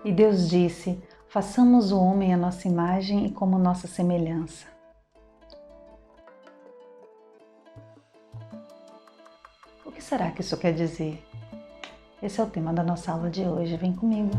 E Deus disse: façamos o homem à nossa imagem e como nossa semelhança. O que será que isso quer dizer? Esse é o tema da nossa aula de hoje. Vem comigo!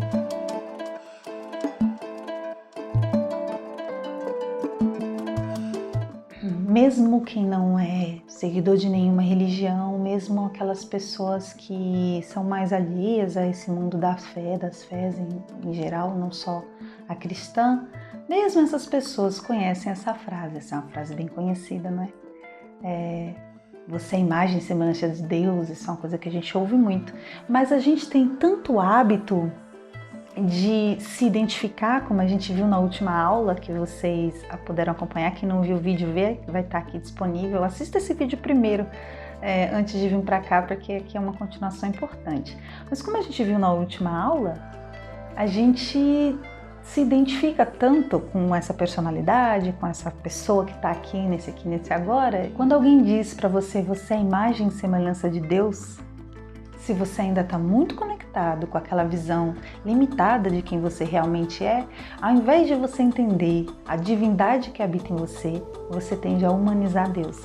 Mesmo quem não é seguidor de nenhuma religião, mesmo aquelas pessoas que são mais alheias a esse mundo da fé, das fés em geral, não só a cristã, mesmo essas pessoas conhecem essa frase. Essa é uma frase bem conhecida, não é? Você é imagem e semelhança de Deus, isso é uma coisa que a gente ouve muito. Mas a gente tem tanto hábito de se identificar, como a gente viu na última aula, que vocês puderam acompanhar. Quem não viu o vídeo, vai estar aqui disponível. Assista esse vídeo primeiro, antes de vir para cá, porque aqui é uma continuação importante. Mas como a gente viu na última aula, a gente se identifica tanto com essa personalidade, com essa pessoa que está aqui, nesse agora. Quando alguém diz para você, você é imagem e semelhança de Deus, se você ainda está muito conectado com aquela visão limitada de quem você realmente é, ao invés de você entender a divindade que habita em você, você tende a humanizar Deus.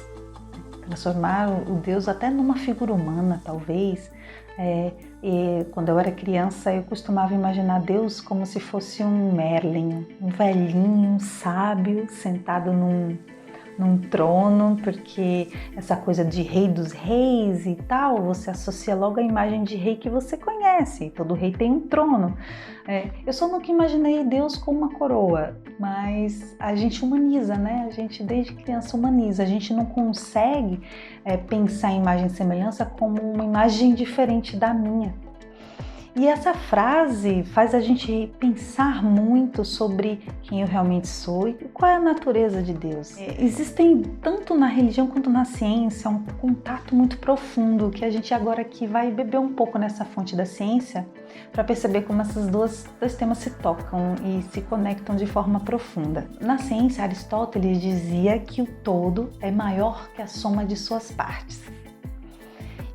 Transformar o Deus até numa figura humana, talvez. E quando eu era criança, eu costumava imaginar Deus como se fosse um Merlin, um velhinho, um sábio, sentado num trono, porque essa coisa de rei dos reis e tal, você associa logo a imagem de rei que você conhece. Todo rei tem um trono. Eu só nunca imaginei Deus com uma coroa, mas a gente humaniza, né? A gente desde criança humaniza. A gente não consegue pensar em imagem e semelhança como uma imagem diferente da minha. E essa frase faz a gente pensar muito sobre quem eu realmente sou e qual é a natureza de Deus. Existem, tanto na religião quanto na ciência, um contato muito profundo, que a gente agora aqui vai beber um pouco nessa fonte da ciência para perceber como esses dois temas se tocam e se conectam de forma profunda. Na ciência, Aristóteles dizia que o todo é maior que a soma de suas partes.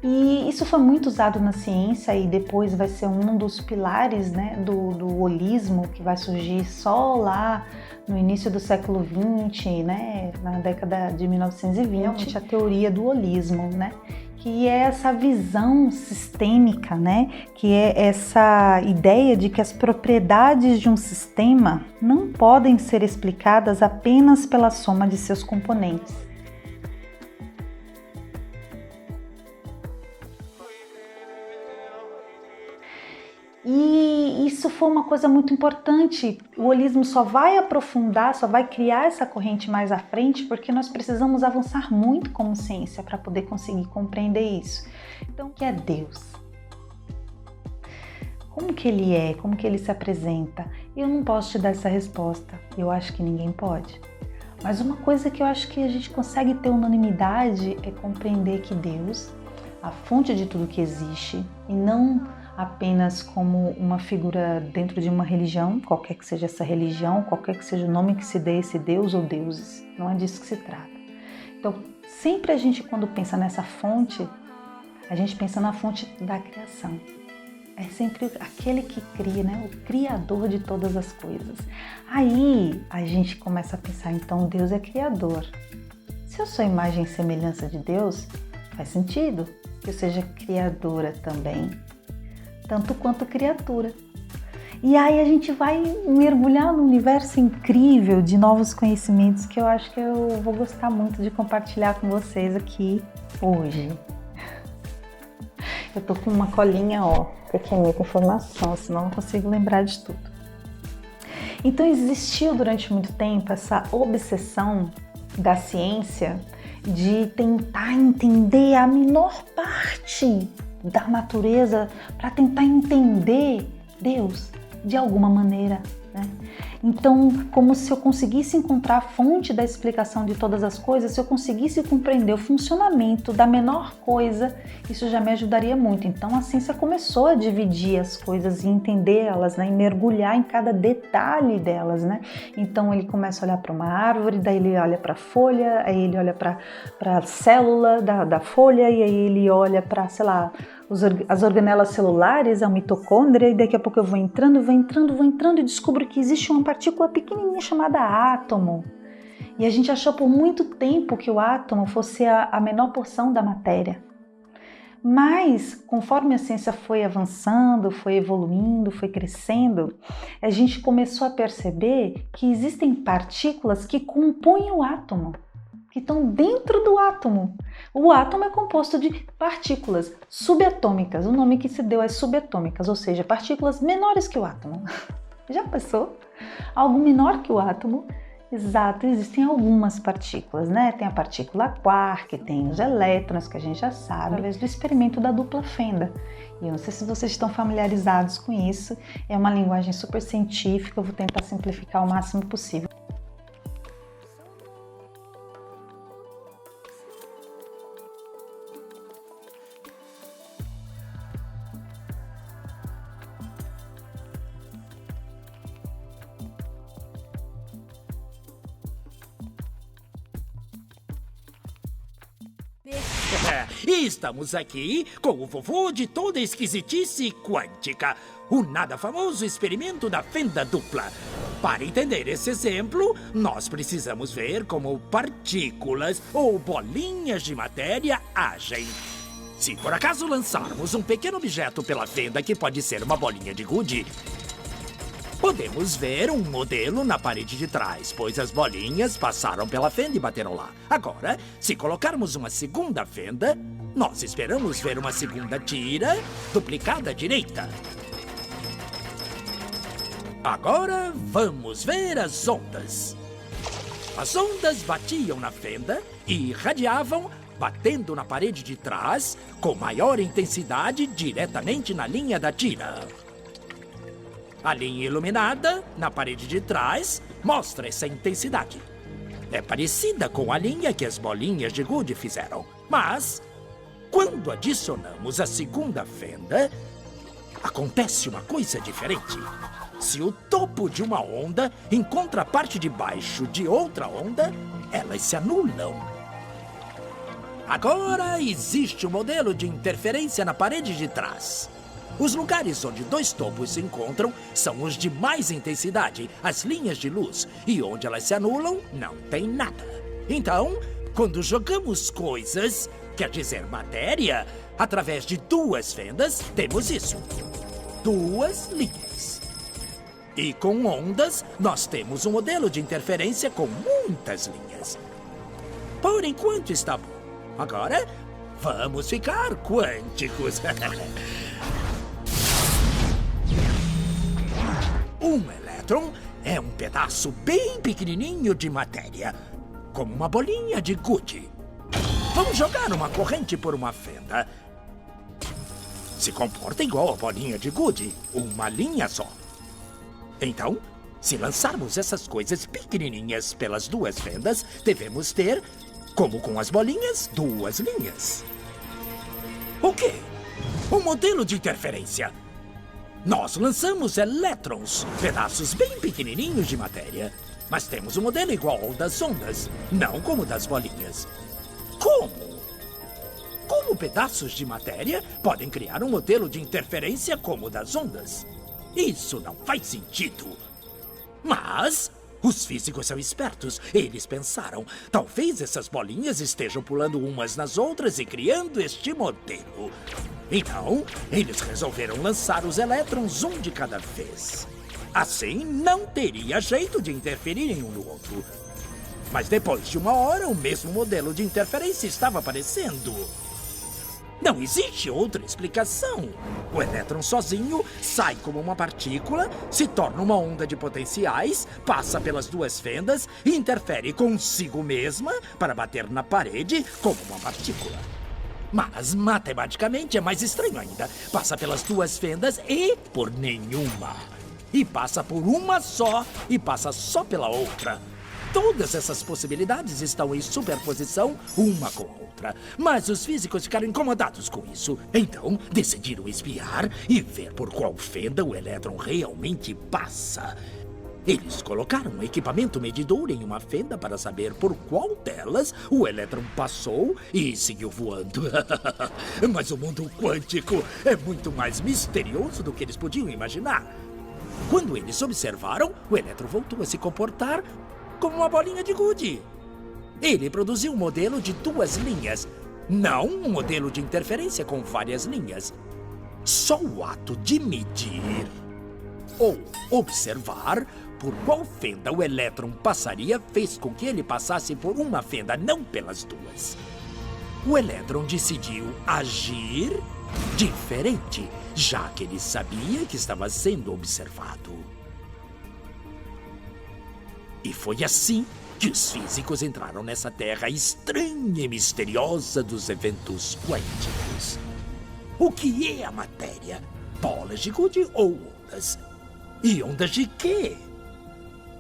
E isso foi muito usado na ciência e depois vai ser um dos pilares, né, do holismo, que vai surgir só lá no início do século XX, né, na década de 1920, a teoria do holismo, né, que é essa visão sistêmica, né, que é essa ideia de que as propriedades de um sistema não podem ser explicadas apenas pela soma de seus componentes. E isso foi uma coisa muito importante. O holismo só vai aprofundar, só vai criar essa corrente mais à frente, porque nós precisamos avançar muito como ciência para poder conseguir compreender isso. Então, o que é Deus? Como que ele é? Como que ele se apresenta? Eu não posso te dar essa resposta. Eu acho que ninguém pode. Mas uma coisa que eu acho que a gente consegue ter unanimidade é compreender que Deus, a fonte de tudo que existe, e não apenas como uma figura dentro de uma religião, qualquer que seja essa religião, qualquer que seja o nome que se dê a esse Deus ou deuses, não é disso que se trata. Então, sempre a gente, quando pensa nessa fonte, a gente pensa na fonte da criação. É sempre aquele que cria, né? O criador de todas as coisas. Aí a gente começa a pensar, então Deus é criador. Se eu sou imagem e semelhança de Deus, faz sentido que eu seja criadora também, tanto quanto criatura. E aí a gente vai mergulhar num universo incrível de novos conhecimentos que eu acho que eu vou gostar muito de compartilhar com vocês aqui hoje. Eu tô com uma colinha, porque é muita informação, senão eu não consigo lembrar de tudo. Então existiu durante muito tempo essa obsessão da ciência de tentar entender a menor parte da natureza para tentar entender Deus de alguma maneira, né? Então, como se eu conseguisse encontrar a fonte da explicação de todas as coisas, se eu conseguisse compreender o funcionamento da menor coisa, isso já me ajudaria muito. Então, a ciência começou a dividir as coisas e entender elas, né? E mergulhar em cada detalhe delas, né? Então, ele começa a olhar para uma árvore, daí ele olha para a folha, aí ele olha para a célula da folha, e aí ele olha para, sei lá, as organelas celulares, a mitocôndria, e daqui a pouco eu vou entrando e descubro que existe uma partícula pequenininha chamada átomo. E a gente achou por muito tempo que o átomo fosse a menor porção da matéria. Mas, conforme a ciência foi avançando, foi evoluindo, foi crescendo, a gente começou a perceber que existem partículas que compõem o átomo, que estão dentro do átomo. O átomo é composto de partículas subatômicas, o nome que se deu é subatômicas, ou seja, partículas menores que o átomo. Já pensou? Algo menor que o átomo? Exato, existem algumas partículas, né? Tem a partícula quark, tem os elétrons, que a gente já sabe, através do experimento da dupla fenda. E eu não sei se vocês estão familiarizados com isso, é uma linguagem super científica, eu vou tentar simplificar o máximo possível. E estamos aqui com o vovô de toda esquisitice quântica, o nada famoso experimento da fenda dupla. Para entender esse exemplo, nós precisamos ver como partículas ou bolinhas de matéria agem. Se por acaso lançarmos um pequeno objeto pela fenda que pode ser uma bolinha de gude, podemos ver um modelo na parede de trás, pois as bolinhas passaram pela fenda e bateram lá. Agora, se colocarmos uma segunda fenda, nós esperamos ver uma segunda tira duplicada à direita. Agora, vamos ver as ondas. As ondas batiam na fenda e irradiavam, batendo na parede de trás, com maior intensidade diretamente na linha da tira. A linha iluminada, na parede de trás, mostra essa intensidade. É parecida com a linha que as bolinhas de gude fizeram. Mas, quando adicionamos a segunda fenda, acontece uma coisa diferente. Se o topo de uma onda encontra a parte de baixo de outra onda, elas se anulam. Agora existe um modelo de interferência na parede de trás. Os lugares onde dois topos se encontram são os de mais intensidade, as linhas de luz, e onde elas se anulam, não tem nada. Então, quando jogamos coisas, quer dizer matéria, através de duas fendas, temos isso. Duas linhas. E com ondas, nós temos um modelo de interferência com muitas linhas. Por enquanto está bom. Agora, vamos ficar quânticos. Um elétron é um pedaço bem pequenininho de matéria, como uma bolinha de gude. Vamos jogar uma corrente por uma fenda. Se comporta igual a bolinha de gude, uma linha só. Então, se lançarmos essas coisas pequenininhas pelas duas fendas, devemos ter, como com as bolinhas, duas linhas. O quê? Um modelo de interferência. Nós lançamos elétrons, pedaços bem pequenininhos de matéria. Mas temos um modelo igual ao das ondas, não como o das bolinhas. Como? Como pedaços de matéria podem criar um modelo de interferência como o das ondas? Isso não faz sentido. Mas os físicos são espertos. Eles pensaram, talvez essas bolinhas estejam pulando umas nas outras e criando este modelo. Então, eles resolveram lançar os elétrons um de cada vez. Assim, não teria jeito de interferirem um no outro. Mas depois de uma hora, o mesmo modelo de interferência estava aparecendo. Não existe outra explicação. O elétron sozinho sai como uma partícula, se torna uma onda de potenciais, passa pelas duas fendas e interfere consigo mesma para bater na parede como uma partícula. Mas, matematicamente, é mais estranho ainda. Passa pelas duas fendas e por nenhuma. E passa por uma só e passa só pela outra. Todas essas possibilidades estão em superposição uma com a outra. Mas os físicos ficaram incomodados com isso. Então, decidiram espiar e ver por qual fenda o elétron realmente passa. Eles colocaram um equipamento medidor em uma fenda para saber por qual delas o elétron passou e seguiu voando. Mas o mundo quântico é muito mais misterioso do que eles podiam imaginar. Quando eles observaram, o elétron voltou a se comportar como uma bolinha de gude. Ele produziu um modelo de 2 linhas, não um modelo de interferência com várias linhas. Só o ato de medir ou observar por qual fenda o elétron passaria fez com que ele passasse por uma fenda, não pelas 2. O elétron decidiu agir diferente, já que ele sabia que estava sendo observado. E foi assim que os físicos entraram nessa terra estranha e misteriosa dos eventos quânticos. O que é a matéria? Bolas de gude ou ondas? E ondas de quê?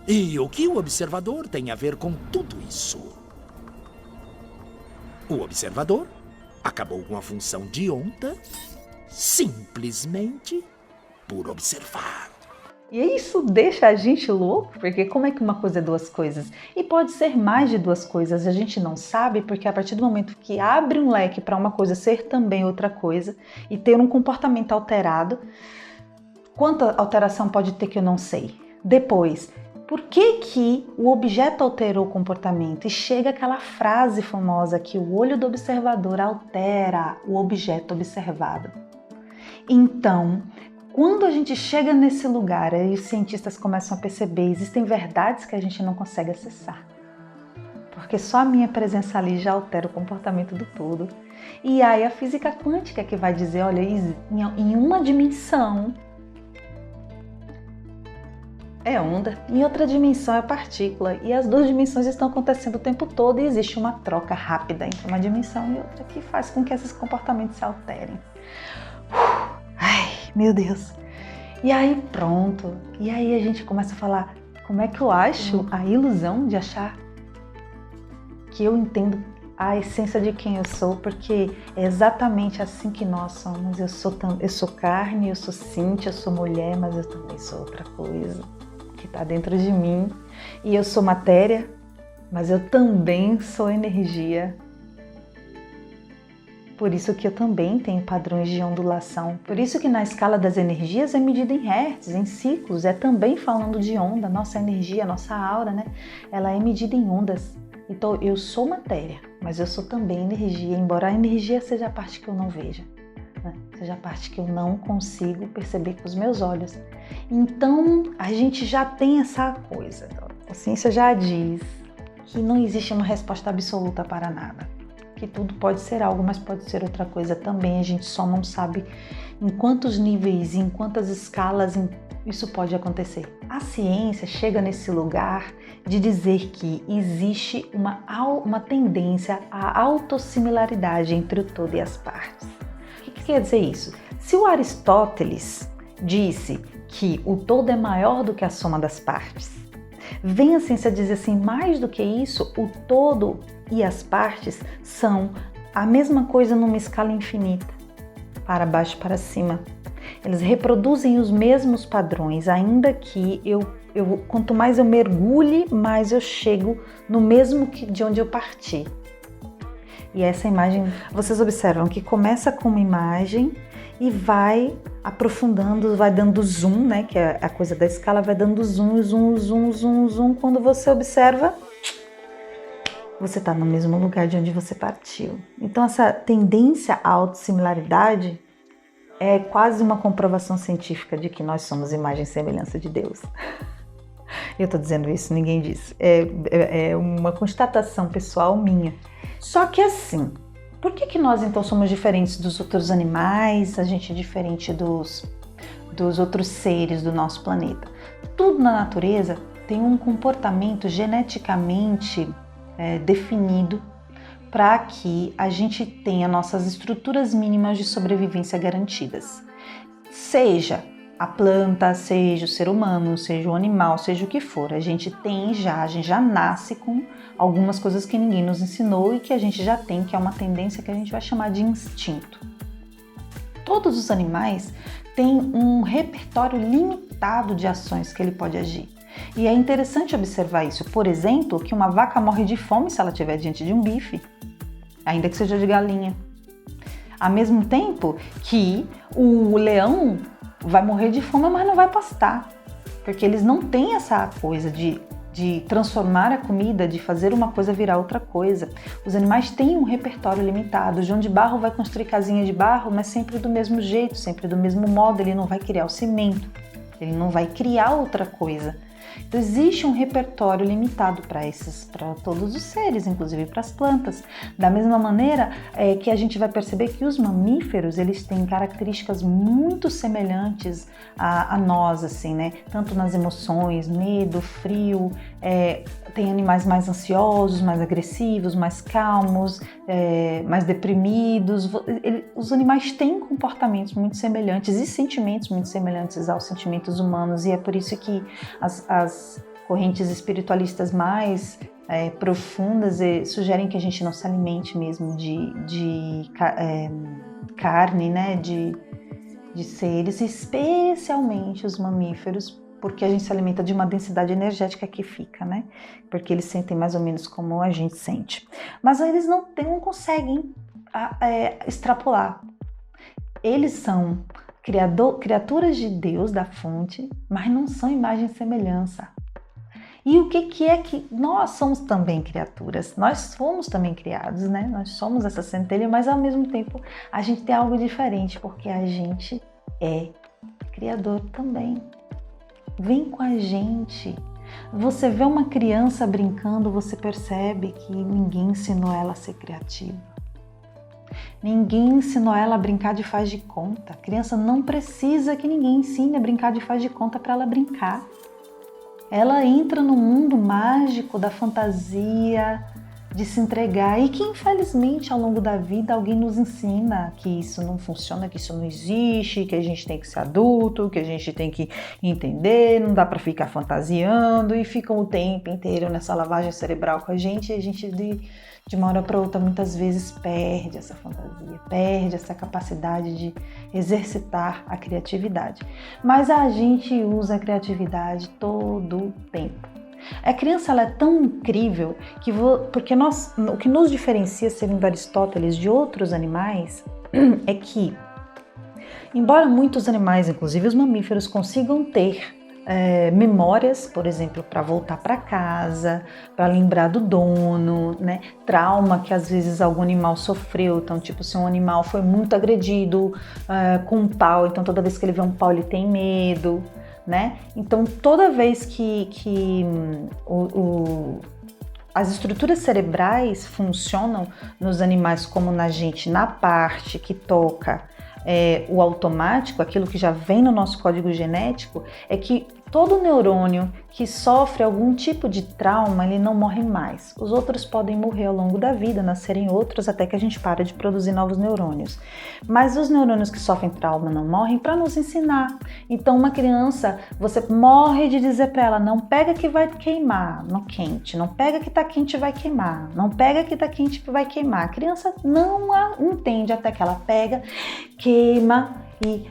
E o que o observador tem a ver com tudo isso? O observador acabou com a função de onda simplesmente por observar. E isso deixa a gente louco, porque como é que uma coisa é 2 coisas? E pode ser mais de 2 coisas, a gente não sabe, porque a partir do momento que abre um leque para uma coisa ser também outra coisa e ter um comportamento alterado, quanta alteração pode ter que eu não sei? Depois, por que o objeto alterou o comportamento? E chega aquela frase famosa que o olho do observador altera o objeto observado. Então, quando a gente chega nesse lugar, aí os cientistas começam a perceber, existem verdades que a gente não consegue acessar. Porque só a minha presença ali já altera o comportamento do todo. E aí a física quântica que vai dizer, olha, em uma dimensão é onda, em outra dimensão é partícula, e as 2 dimensões estão acontecendo o tempo todo e existe uma troca rápida entre uma dimensão e outra que faz com que esses comportamentos se alterem. Ai, meu Deus! E aí pronto, e aí a gente começa a falar, como é que eu acho a ilusão de achar que eu entendo a essência de quem eu sou, porque é exatamente assim que nós somos. Eu sou carne, eu sou Cíntia, eu sou mulher, mas eu também sou outra coisa que está dentro de mim. E eu sou matéria, mas eu também sou energia. Por isso que eu também tenho padrões de ondulação. Por isso que na escala das energias é medida em hertz, em ciclos. É também falando de onda. Nossa energia, nossa aura, né? Ela é medida em ondas. Então eu sou matéria, mas eu sou também energia. Embora a energia seja a parte que eu não veja, né? Seja a parte que eu não consigo perceber com os meus olhos. Então a gente já tem essa coisa. A ciência já diz que não existe uma resposta absoluta para nada. Que tudo pode ser algo, mas pode ser outra coisa também. A gente só não sabe em quantos níveis, em quantas escalas isso pode acontecer. A ciência chega nesse lugar de dizer que existe uma tendência à autossimilaridade entre o todo e as partes. O que quer dizer isso? Se o Aristóteles disse que o todo é maior do que a soma das partes, vem a ciência dizer assim, mais do que isso, o todo e as partes são a mesma coisa numa escala infinita, para baixo e para cima. Eles reproduzem os mesmos padrões, ainda que quanto mais eu mergulhe, mais eu chego no mesmo de onde eu parti. E essa imagem, vocês observam que começa com uma imagem e vai aprofundando, vai dando zoom, né? Que é a coisa da escala, vai dando zoom, zoom, zoom, zoom, zoom. Quando você observa, você está no mesmo lugar de onde você partiu. Então essa tendência à autossimilaridade é quase uma comprovação científica de que nós somos imagem e semelhança de Deus. Eu estou dizendo isso, ninguém disse. É uma constatação pessoal minha. Só que assim, por que nós então somos diferentes dos outros animais, a gente é diferente dos outros seres do nosso planeta? Tudo na natureza tem um comportamento geneticamente definido para que a gente tenha nossas estruturas mínimas de sobrevivência garantidas. Seja a planta, seja o ser humano, seja o animal, seja o que for, a gente já nasce com algumas coisas que ninguém nos ensinou e que a gente já tem, que é uma tendência que a gente vai chamar de instinto. Todos os animais têm um repertório limitado de ações que ele pode agir. E é interessante observar isso. Por exemplo, que uma vaca morre de fome se ela estiver diante de um bife, ainda que seja de galinha. Ao mesmo tempo que o leão vai morrer de fome, mas não vai pastar. Porque eles não têm essa coisa de transformar a comida, de fazer uma coisa virar outra coisa. Os animais têm um repertório limitado. O João de Barro vai construir casinha de barro, mas sempre do mesmo jeito, sempre do mesmo modo. Ele não vai criar o cimento, ele não vai criar outra coisa. Então existe um repertório limitado para todos os seres, inclusive para as plantas. Da mesma maneira que a gente vai perceber que os mamíferos, eles têm características muito semelhantes a nós, assim, né? Tanto nas emoções, medo, frio, tem animais mais ansiosos, mais agressivos, mais calmos, mais deprimidos. Os animais têm comportamentos muito semelhantes e sentimentos muito semelhantes aos sentimentos humanos, e é por isso que as correntes espiritualistas mais profundas sugerem que a gente não se alimente mesmo de carne, né, de seres, especialmente os mamíferos, porque a gente se alimenta de uma densidade energética que fica, né? Porque eles sentem mais ou menos como a gente sente. Mas eles não conseguem extrapolar. Eles são criaturas de Deus, da fonte, mas não são imagem e semelhança. E o que é que nós somos também criaturas? Nós fomos também criados, né? Nós somos essa centelha, mas ao mesmo tempo a gente tem algo diferente, porque a gente é criador também. Vem com a gente. Você vê uma criança brincando, você percebe que ninguém ensinou ela a ser criativa. Ninguém ensinou ela a brincar de faz de conta. A criança não precisa que ninguém ensine a brincar de faz de conta para ela brincar. Ela entra no mundo mágico da fantasia, de se entregar, e que infelizmente ao longo da vida alguém nos ensina que isso não funciona, que isso não existe, que a gente tem que ser adulto, que a gente tem que entender, não dá para ficar fantasiando, e ficam o tempo inteiro nessa lavagem cerebral com a gente, e a gente de uma hora para outra muitas vezes perde essa fantasia, perde essa capacidade de exercitar a criatividade. Mas a gente usa a criatividade todo o tempo. A criança, ela é tão incrível porque o que nos diferencia, segundo Aristóteles, de outros animais é que, embora muitos animais, inclusive os mamíferos, consigam ter memórias, por exemplo, para voltar para casa, para lembrar do dono, né? Trauma que às vezes algum animal sofreu, então tipo, se um animal foi muito agredido com um pau, então toda vez que ele vê um pau ele tem medo, né? Então toda vez que as estruturas cerebrais funcionam nos animais como na gente, na parte que toca o automático, aquilo que já vem no nosso código genético, é que todo neurônio que sofre algum tipo de trauma, ele não morre mais. Os outros podem morrer ao longo da vida, nascerem outros, até que a gente para de produzir novos neurônios. Mas os neurônios que sofrem trauma não morrem para nos ensinar. Então, uma criança, você morre de dizer para ela, não pega que vai queimar no quente, não pega que tá quente e vai queimar, não pega que tá quente e vai queimar. A criança não entende até que ela pega, queima e...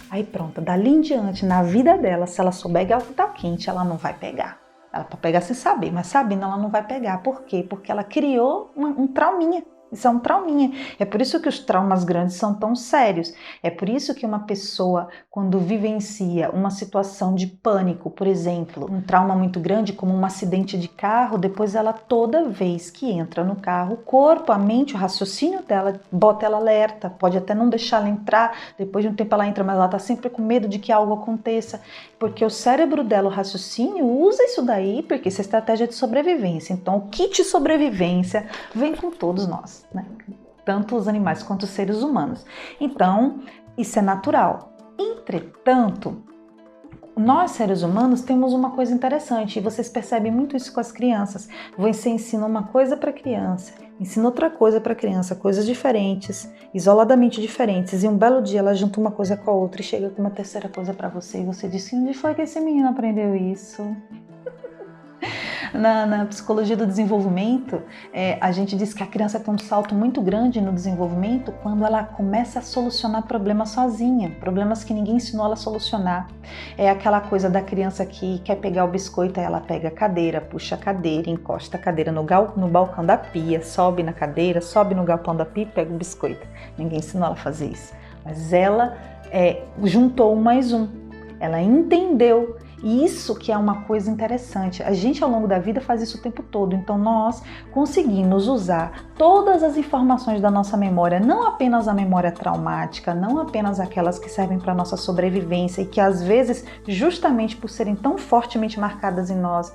Aí pronto, dali em diante, na vida dela, se ela souber que algo tá quente, ela não vai pegar. Ela pode pegar sem saber, mas sabendo ela não vai pegar. Por quê? Porque ela criou um trauminha. Isso é um trauminha. É por isso que os traumas grandes são tão sérios. É por isso que uma pessoa, quando vivencia uma situação de pânico, por exemplo, um trauma muito grande, como um acidente de carro, depois ela, toda vez que entra no carro, o corpo, a mente, o raciocínio dela, bota ela alerta. Pode até não deixar ela entrar, depois de um tempo ela entra, mas ela está sempre com medo de que algo aconteça. Porque o cérebro dela, o raciocínio, usa isso daí, porque isso é estratégia de sobrevivência. Então, o kit sobrevivência vem com todos nós, né? Tanto os animais quanto os seres humanos. Então, isso é natural. Entretanto, nós seres humanos temos uma coisa interessante, e vocês percebem muito isso com as crianças. Você ensina uma coisa para a criança, ensina outra coisa para a criança, coisas diferentes, isoladamente diferentes, e um belo dia ela junta uma coisa com a outra e chega com uma terceira coisa para você, e você diz, onde foi que esse menino aprendeu isso? Na psicologia do desenvolvimento, a gente diz que a criança tem um salto muito grande no desenvolvimento quando ela começa a solucionar problemas sozinha, problemas que ninguém ensinou ela a solucionar. É aquela coisa da criança que quer pegar o biscoito, aí ela pega a cadeira, puxa a cadeira, encosta a cadeira no balcão da pia, sobe na cadeira, sobe no galpão da pia e pega o biscoito. Ninguém ensinou ela a fazer isso, mas ela juntou um mais um, ela entendeu. E isso que é uma coisa interessante, a gente ao longo da vida faz isso o tempo todo, então nós conseguimos usar todas as informações da nossa memória, não apenas a memória traumática, não apenas aquelas que servem para a nossa sobrevivência e que às vezes, justamente por serem tão fortemente marcadas em nós,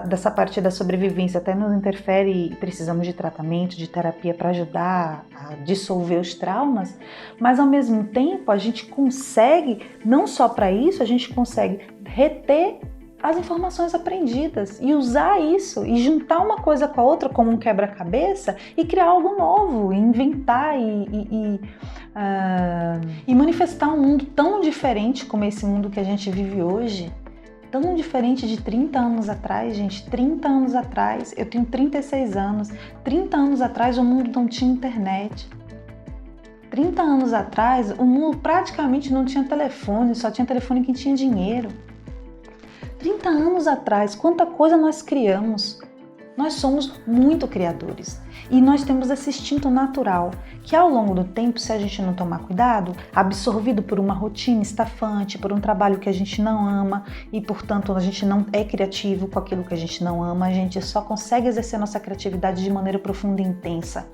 dessa parte da sobrevivência até nos interfere e precisamos de tratamento, de terapia para ajudar a dissolver os traumas, mas ao mesmo tempo a gente consegue, não só para isso, a gente consegue reter as informações aprendidas e usar isso e juntar uma coisa com a outra como um quebra-cabeça e criar algo novo, e inventar e manifestar um mundo tão diferente como esse mundo que a gente vive hoje. Tão diferente de 30 anos atrás, gente. 30 anos atrás, eu tenho 36 anos. 30 anos atrás o mundo não tinha internet. 30 anos atrás o mundo praticamente não tinha telefone, só tinha telefone quem tinha dinheiro. 30 anos atrás, quanta coisa nós criamos. Nós somos muito criadores e nós temos esse instinto natural que ao longo do tempo, se a gente não tomar cuidado, absorvido por uma rotina estafante, por um trabalho que a gente não ama e portanto a gente não é criativo com aquilo que a gente não ama, a gente só consegue exercer nossa criatividade de maneira profunda e intensa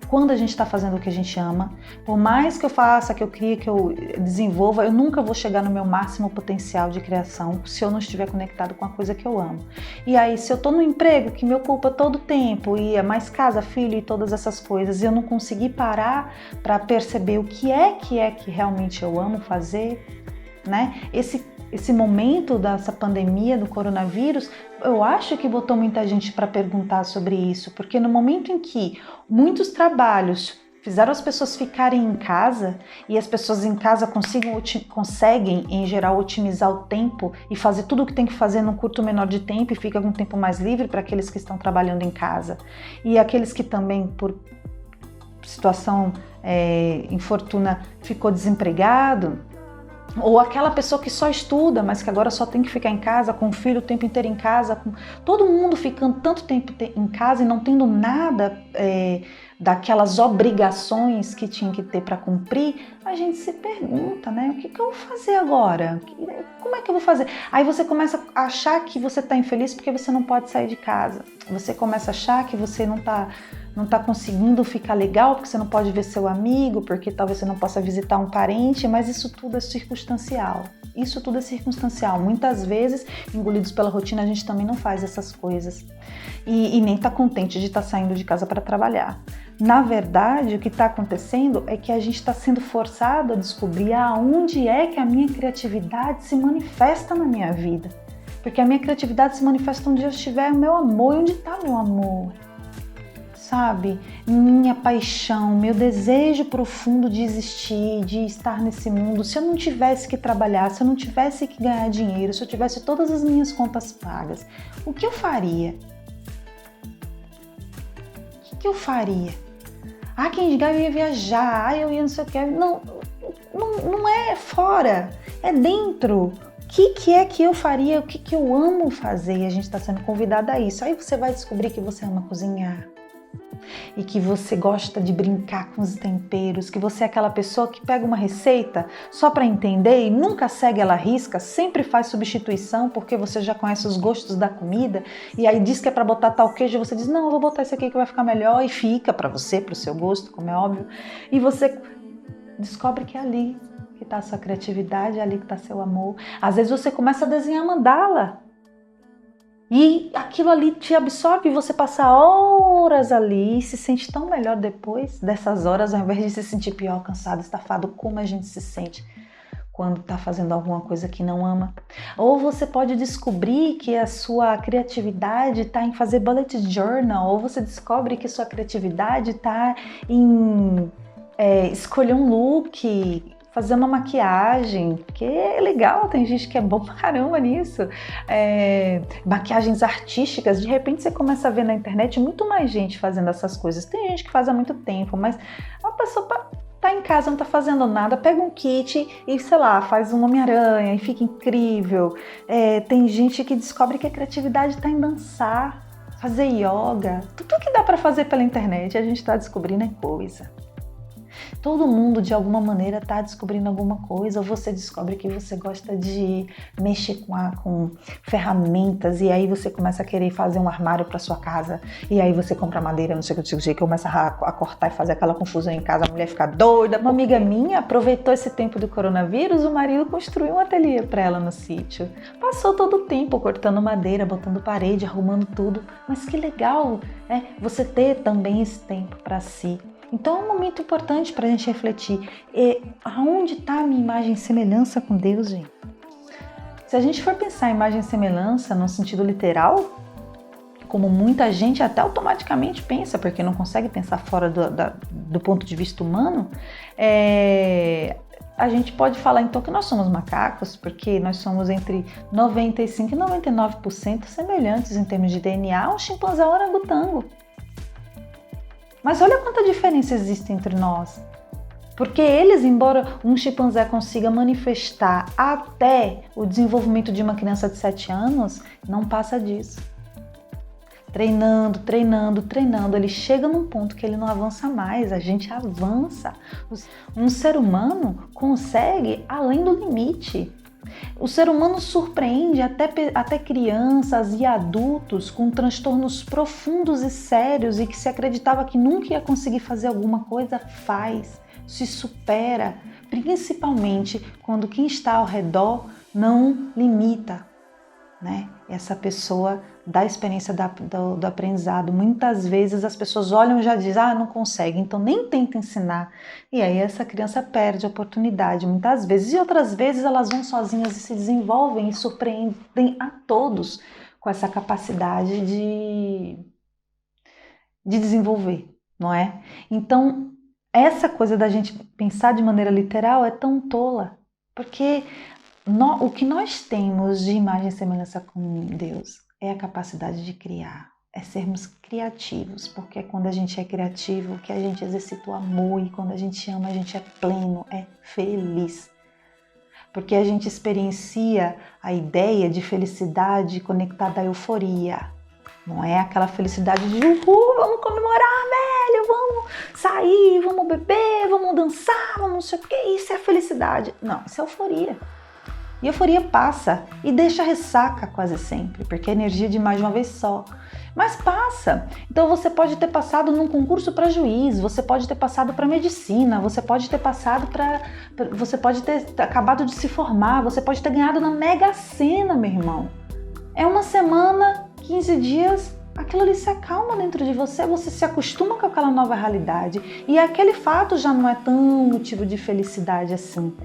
quando a gente está fazendo o que a gente ama. Por mais que eu faça, que eu crie, que eu desenvolva, eu nunca vou chegar no meu máximo potencial de criação se eu não estiver conectado com a coisa que eu amo. E aí, se eu estou no emprego que me ocupa todo o tempo, e é mais casa, filho e todas essas coisas, e eu não conseguir parar para perceber o que é que realmente eu amo fazer, né? Esse momento dessa pandemia do coronavírus, eu acho que botou muita gente para perguntar sobre isso, porque no momento em que muitos trabalhos fizeram as pessoas ficarem em casa e as pessoas em casa conseguem, em geral, otimizar o tempo e fazer tudo o que tem que fazer num curto menor de tempo e fica com um tempo mais livre para aqueles que estão trabalhando em casa. E aqueles que também, por situação infortuna, ficou desempregado, ou aquela pessoa que só estuda, mas que agora só tem que ficar em casa, com o filho o tempo inteiro em casa, com todo mundo ficando tanto tempo em casa e não tendo nada daquelas obrigações que tinha que ter para cumprir, a gente se pergunta, né? O que eu vou fazer agora? Como é que eu vou fazer? Aí você começa a achar que você está infeliz porque você não pode sair de casa. Você começa a achar que você não tá conseguindo ficar legal porque você não pode ver seu amigo, porque talvez você não possa visitar um parente, mas isso tudo é circunstancial. Isso tudo é circunstancial. Muitas vezes, engolidos pela rotina, a gente também não faz essas coisas. E nem está contente de estar saindo de casa para trabalhar. Na verdade, o que está acontecendo é que a gente está sendo forçado a descobrir aonde é que a minha criatividade se manifesta na minha vida. Porque a minha criatividade se manifesta onde eu estiver o meu amor. E onde está meu amor? Sabe? Minha paixão, meu desejo profundo de existir, de estar nesse mundo. Se eu não tivesse que trabalhar, se eu não tivesse que ganhar dinheiro, se eu tivesse todas as minhas contas pagas, o que eu faria? O que eu faria? Quem diga eu ia viajar, eu ia não sei o que. Não é fora, é dentro. O que é que eu faria? O que eu amo fazer? E a gente está sendo convidada a isso. Aí você vai descobrir que você ama cozinhar. E que você gosta de brincar com os temperos, que você é aquela pessoa que pega uma receita só para entender e nunca segue ela à risca, sempre faz substituição porque você já conhece os gostos da comida e aí diz que é para botar tal queijo e você diz, não, eu vou botar esse aqui que vai ficar melhor e fica para você, para o seu gosto, como é óbvio, e você descobre que é ali que está a sua criatividade, é ali que está seu amor. Às vezes você começa a desenhar mandala. E aquilo ali te absorve e você passa horas ali e se sente tão melhor depois dessas horas, ao invés de se sentir pior, cansado, estafado, como a gente se sente quando está fazendo alguma coisa que não ama. Ou você pode descobrir que a sua criatividade está em fazer bullet journal, ou você descobre que sua criatividade está em escolher um look, fazer uma maquiagem, que é legal, tem gente que é bom pra caramba nisso. Maquiagens artísticas, de repente você começa a ver na internet muito mais gente fazendo essas coisas. Tem gente que faz há muito tempo, mas a pessoa tá em casa, não tá fazendo nada, pega um kit e, sei lá, faz um Homem-Aranha e fica incrível. Tem gente que descobre que a criatividade tá em dançar, fazer yoga. Tudo que dá pra fazer pela internet, a gente tá descobrindo coisa. Todo mundo, de alguma maneira, está descobrindo alguma coisa, ou você descobre que você gosta de mexer com ferramentas, e aí você começa a querer fazer um armário para sua casa, e aí você compra madeira, não sei o que, começa a cortar e fazer aquela confusão em casa, a mulher fica doida. Uma amiga minha aproveitou esse tempo do coronavírus, o marido construiu um ateliê para ela no sítio. Passou todo o tempo cortando madeira, botando parede, arrumando tudo. Mas que legal, né? Você ter também esse tempo para si. Então é um momento importante para a gente refletir. Aonde está a minha imagem e semelhança com Deus, gente? Se a gente for pensar em imagem e semelhança no sentido literal, como muita gente até automaticamente pensa, porque não consegue pensar fora do ponto de vista humano, a gente pode falar então que nós somos macacos, porque nós somos entre 95% e 99% semelhantes em termos de DNA a um chimpanzé orangotango. Mas olha quanta diferença existe entre nós. Porque eles, embora um chimpanzé consiga manifestar até o desenvolvimento de uma criança de 7 anos, não passa disso. Treinando, ele chega num ponto que ele não avança mais, a gente avança. Um ser humano consegue além do limite. O ser humano surpreende até crianças e adultos com transtornos profundos e sérios e que se acreditava que nunca ia conseguir fazer alguma coisa, faz, se supera, principalmente quando quem está ao redor não limita, né? Essa pessoa da experiência do aprendizado. Muitas vezes as pessoas olham e já dizem, não consegue, então nem tenta ensinar. E aí essa criança perde a oportunidade muitas vezes. E outras vezes elas vão sozinhas e se desenvolvem e surpreendem a todos com essa capacidade de desenvolver, não é? Então essa coisa da gente pensar de maneira literal é tão tola, porque o que nós temos de imagem e semelhança com Deus é a capacidade de criar, é sermos criativos, porque é quando a gente é criativo que a gente exercita o amor, e quando a gente ama a gente é pleno, é feliz. Porque a gente experiencia a ideia de felicidade conectada à euforia. Não é aquela felicidade de uhul, vamos comemorar, velho, vamos sair, vamos beber, vamos dançar, vamos não sei o que, isso é felicidade. Não, isso é euforia. E a euforia passa e deixa ressaca quase sempre, porque é energia de mais de uma vez só. Mas passa. Então você pode ter passado num concurso para juiz, você pode ter passado para medicina, você pode ter passado você pode ter acabado de se formar, você pode ter ganhado na Mega Sena, meu irmão. É uma semana, 15 dias, aquilo ali se acalma dentro de você, você se acostuma com aquela nova realidade. E aquele fato já não é tão motivo de felicidade assim.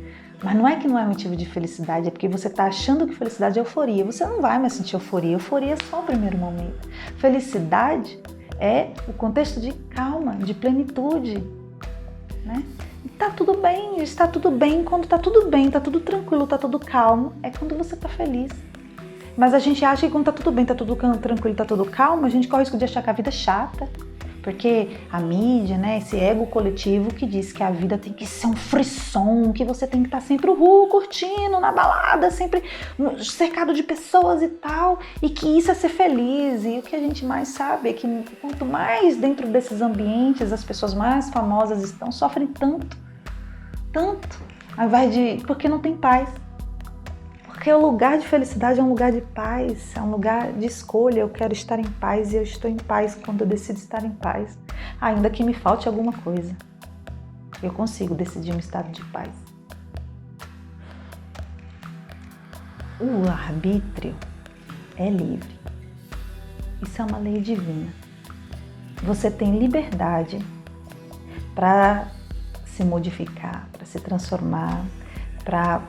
Mas não é que não é motivo de felicidade, é porque você está achando que felicidade é euforia. Você não vai mais sentir euforia. Euforia é só o primeiro momento. Felicidade é o contexto de calma, de plenitude, né? E tá tudo bem, está tudo bem. Quando tá tudo bem, tá tudo tranquilo, tá tudo calmo, é quando você tá feliz. Mas a gente acha que quando tá tudo bem, tá tudo tranquilo, tá tudo calmo, a gente corre o risco de achar que a vida é chata. Porque a mídia, né, esse ego coletivo que diz que a vida tem que ser um frisson, que você tem que estar sempre curtindo, na balada, sempre cercado de pessoas e tal, e que isso é ser feliz. E o que a gente mais sabe é que quanto mais dentro desses ambientes as pessoas mais famosas estão, sofrem tanto, ao invés de... porque não tem paz. Porque o lugar de felicidade é um lugar de paz, é um lugar de escolha. Eu quero estar em paz e eu estou em paz quando eu decido estar em paz. Ainda que me falte alguma coisa, eu consigo decidir um estado de paz. O arbítrio é livre. Isso é uma lei divina. Você tem liberdade para se modificar, para se transformar, para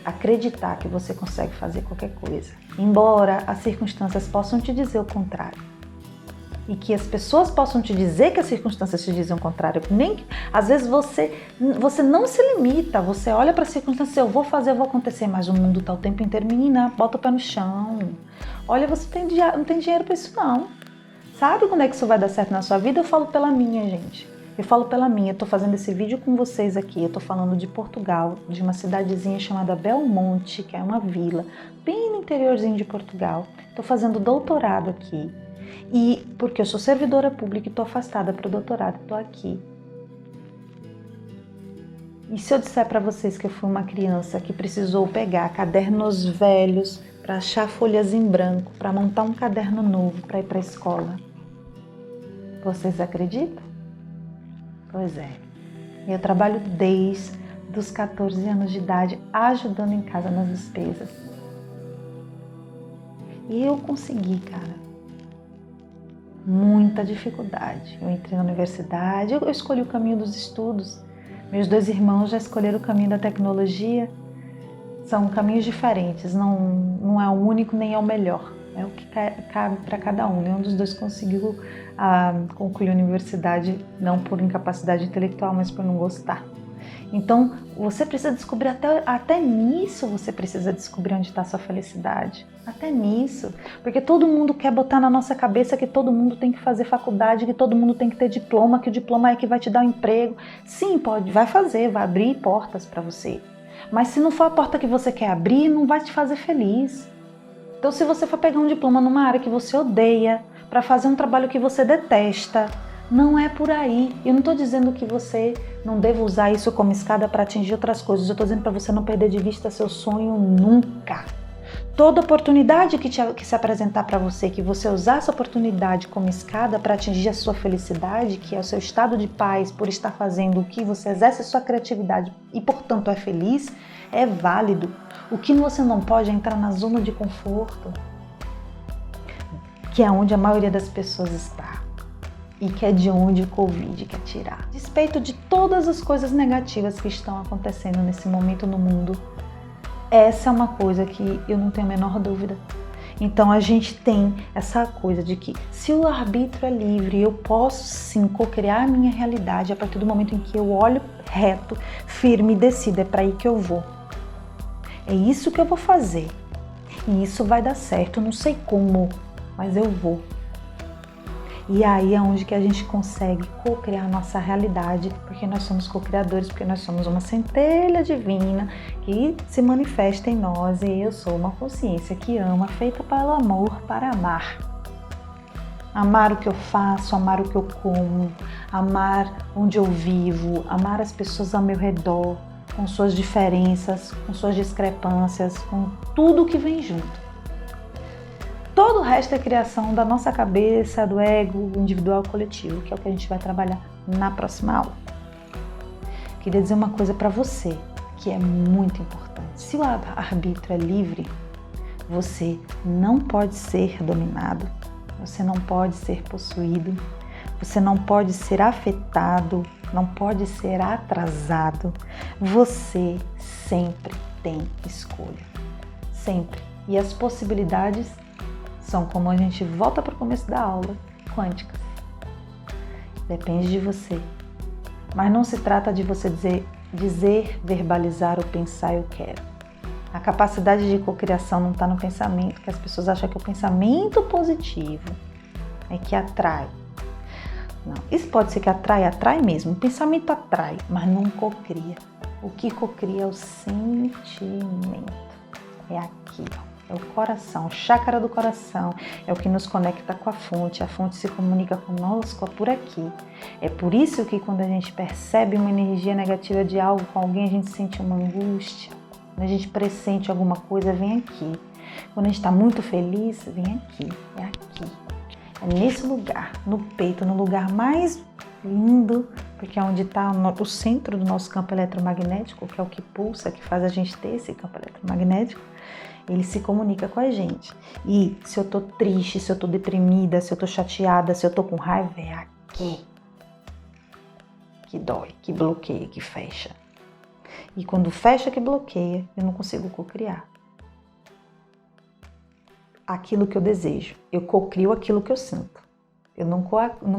acreditar que você consegue fazer qualquer coisa, embora as circunstâncias possam te dizer o contrário. e que as pessoas possam te dizer que as circunstâncias te dizem o contrário. Nem, às vezes você não se limita, você olha para as circunstâncias, eu vou fazer, eu vou acontecer, mas o mundo está o tempo inteiro, menina, bota o pé no chão. Olha, você não tem dinheiro para isso não. Sabe quando é que isso vai dar certo na sua vida? Eu falo pela minha, gente. Eu falo pela minha, eu tô fazendo esse vídeo com vocês aqui, eu tô falando de Portugal, de uma cidadezinha chamada Belmonte, que é uma vila, bem no interiorzinho de Portugal. Tô fazendo doutorado aqui, e porque eu sou servidora pública e tô afastada para o doutorado, tô aqui. E se eu disser para vocês que eu fui uma criança que precisou pegar cadernos velhos para achar folhas em branco, para montar um caderno novo para ir para a escola, vocês acreditam? Pois é, eu trabalho desde os 14 anos de idade, ajudando em casa nas despesas. E eu consegui, cara, muita dificuldade. Eu entrei na universidade, eu escolhi o caminho dos estudos. Meus 2 irmãos já escolheram o caminho da tecnologia. São caminhos diferentes, não é o único nem é o melhor. É o que cabe para cada um. Nenhum dos 2 conseguiu concluir a universidade, não por incapacidade intelectual, mas por não gostar. Então, você precisa descobrir, até nisso você precisa descobrir onde está a sua felicidade. Até nisso. Porque todo mundo quer botar na nossa cabeça que todo mundo tem que fazer faculdade, que todo mundo tem que ter diploma, que o diploma é que vai te dar um emprego. Sim, pode, vai abrir portas para você. Mas se não for a porta que você quer abrir, não vai te fazer feliz. Então, se você for pegar um diploma numa área que você odeia, para fazer um trabalho que você detesta, não é por aí. Eu não estou dizendo que você não deva usar isso como escada para atingir outras coisas. Eu estou dizendo para você não perder de vista seu sonho nunca. Toda oportunidade que se apresentar para você, que você usar essa oportunidade como escada para atingir a sua felicidade, que é o seu estado de paz por estar fazendo o que você exerce a sua criatividade e, portanto, é feliz, é válido. O que você não pode é entrar na zona de conforto, que é onde a maioria das pessoas está e que é de onde o Covid quer tirar. A despeito de todas as coisas negativas que estão acontecendo nesse momento no mundo, essa é uma coisa que eu não tenho a menor dúvida. Então a gente tem essa coisa de que se o arbítrio é livre, eu posso sim co-criar a minha realidade a partir do momento em que eu olho reto, firme e decido, é para aí que eu vou. É isso que eu vou fazer. E isso vai dar certo, eu não sei como, mas eu vou. E aí é onde que a gente consegue co-criar a nossa realidade, porque nós somos co-criadores, porque nós somos uma centelha divina que se manifesta em nós, e eu sou uma consciência que ama, feita pelo amor para amar. Amar o que eu faço, amar o que eu como, amar onde eu vivo, amar as pessoas ao meu redor, com suas diferenças, com suas discrepâncias, com tudo que vem junto. Todo o resto é criação da nossa cabeça, do ego individual e coletivo, que é o que a gente vai trabalhar na próxima aula. Queria dizer uma coisa para você, que é muito importante. Se o arbítrio é livre, você não pode ser dominado, você não pode ser possuído, você não pode ser afetado, não pode ser atrasado. Você sempre tem escolha. Sempre. E as possibilidades são, como a gente volta para o começo da aula, quânticas. Depende de você. Mas não se trata de você dizer, verbalizar ou pensar eu quero. A capacidade de cocriação não está no pensamento, que as pessoas acham que o pensamento positivo é que atrai. Não, isso pode ser que atrai mesmo. O pensamento atrai, mas não cocria. O que cocria é o sentimento. É aqui, ó. É o coração, o chácara do coração, é o que nos conecta com a fonte se comunica conosco por aqui. É por isso que quando a gente percebe uma energia negativa de algo com alguém, a gente sente uma angústia. Quando a gente pressente alguma coisa, vem aqui. Quando a gente está muito feliz, vem aqui, é aqui. É nesse lugar, no peito, no lugar mais lindo, porque é onde está o centro do nosso campo eletromagnético, que é o que pulsa, que faz a gente ter esse campo eletromagnético. Ele se comunica com a gente. E se eu tô triste, se eu tô deprimida, se eu tô chateada, se eu tô com raiva, é aqui que dói, que bloqueia, que fecha. E quando fecha, que bloqueia, eu não consigo cocriar aquilo que eu desejo. Eu cocrio aquilo que eu sinto. Eu não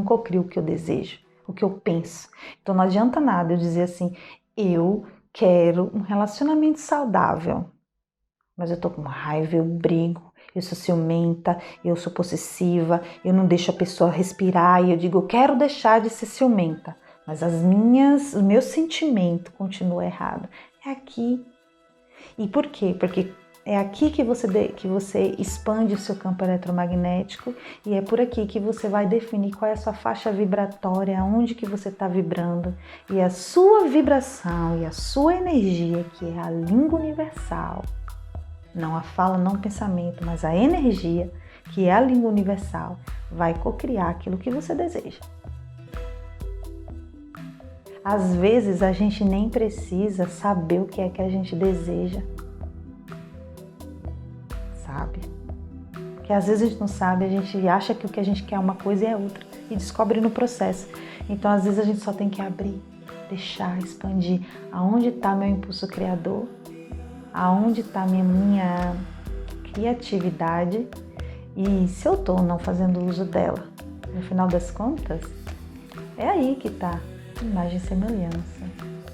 cocrio o que eu desejo, o que eu penso. Então não adianta nada eu dizer assim, eu quero um relacionamento saudável, mas eu tô com raiva, eu brigo, eu sou ciumenta, eu sou possessiva, eu não deixo a pessoa respirar e eu digo, eu quero deixar de ser ciumenta, mas o meu sentimento continua errado. É aqui. E por quê? Porque é aqui que você expande o seu campo eletromagnético e é por aqui que você vai definir qual é a sua faixa vibratória, aonde que você está vibrando. E a sua vibração e a sua energia, que é a língua universal, não a fala, não o pensamento, mas a energia, que é a língua universal, vai cocriar aquilo que você deseja. Às vezes a gente nem precisa saber o que é que a gente deseja, sabe? Porque às vezes a gente não sabe, a gente acha que o que a gente quer é uma coisa e é outra, e descobre no processo. Então às vezes a gente só tem que abrir, deixar, expandir. Aonde está meu impulso criador? Aonde está minha criatividade? E se eu estou não fazendo uso dela? No final das contas, é aí que está. Imagem e semelhança.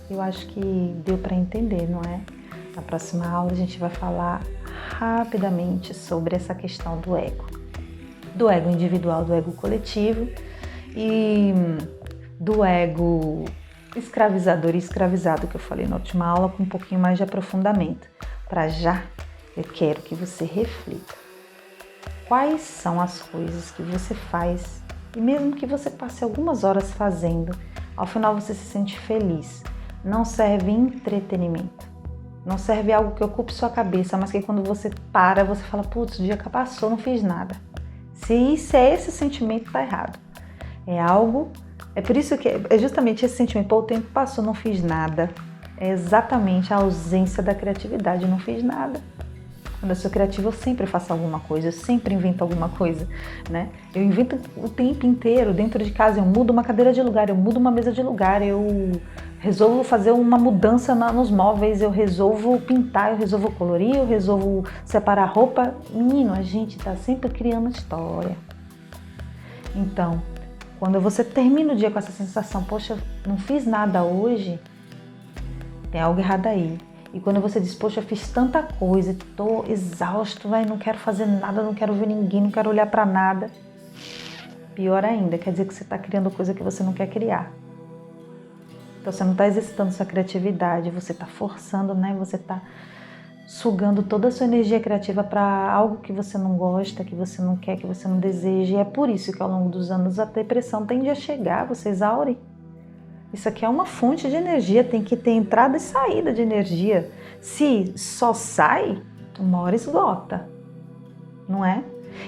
Eu acho que deu para entender, não é? Na próxima aula a gente vai falar rapidamente sobre essa questão do ego. Do ego individual, do ego coletivo e do ego escravizador e escravizado que eu falei na última aula com um pouquinho mais de aprofundamento. Para já, eu quero que você reflita. Quais são as coisas que você faz e mesmo que você passe algumas horas fazendo, ao final você se sente feliz. Não serve entretenimento. Não serve algo que ocupe sua cabeça, mas que quando você para, você fala, putz, o dia que passou, não fiz nada. Se esse sentimento, tá errado. É por isso que é justamente esse sentimento, pô, o tempo passou, não fiz nada. É exatamente a ausência da criatividade, não fiz nada. Quando eu sou criativa, eu sempre faço alguma coisa, eu sempre invento alguma coisa, né? Eu invento o tempo inteiro, dentro de casa, eu mudo uma cadeira de lugar, eu mudo uma mesa de lugar, eu resolvo fazer uma mudança nos móveis, eu resolvo pintar, eu resolvo colorir, eu resolvo separar roupa. Menino, a gente tá sempre criando história. Então, quando você termina o dia com essa sensação, poxa, não fiz nada hoje, tem algo errado aí. E quando você diz, poxa, eu fiz tanta coisa, tô exausto, não quero fazer nada, não quero ver ninguém, não quero olhar para nada. Pior ainda, quer dizer que você está criando coisa que você não quer criar. Então você não está exercitando sua criatividade, você está forçando, né? Você está sugando toda a sua energia criativa para algo que você não gosta, que você não quer, que você não deseja. E é por isso que ao longo dos anos a depressão tende a chegar, você exaure. Isso aqui é uma fonte de energia, tem que ter entrada e saída de energia. Se só sai, uma hora esgota, não é?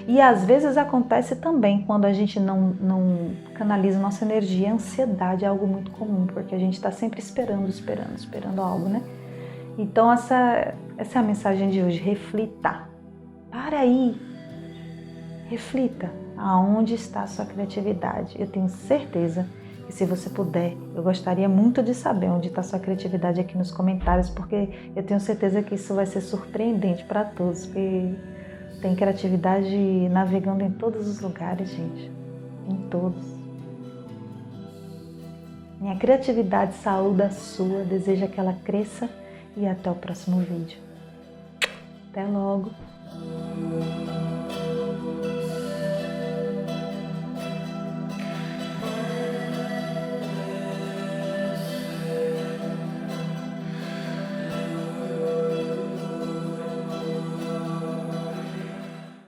E às vezes acontece também quando a gente não canaliza nossa energia. A ansiedade é algo muito comum, porque a gente está sempre esperando algo, né? Então essa é a mensagem de hoje, reflita. Para aí, reflita aonde está a sua criatividade. Eu tenho certeza que se você puder, eu gostaria muito de saber onde está a sua criatividade aqui nos comentários, porque eu tenho certeza que isso vai ser surpreendente para todos, porque tem criatividade navegando em todos os lugares, gente, em todos. Minha criatividade saúda a sua, deseja que ela cresça e até o próximo vídeo. Até logo!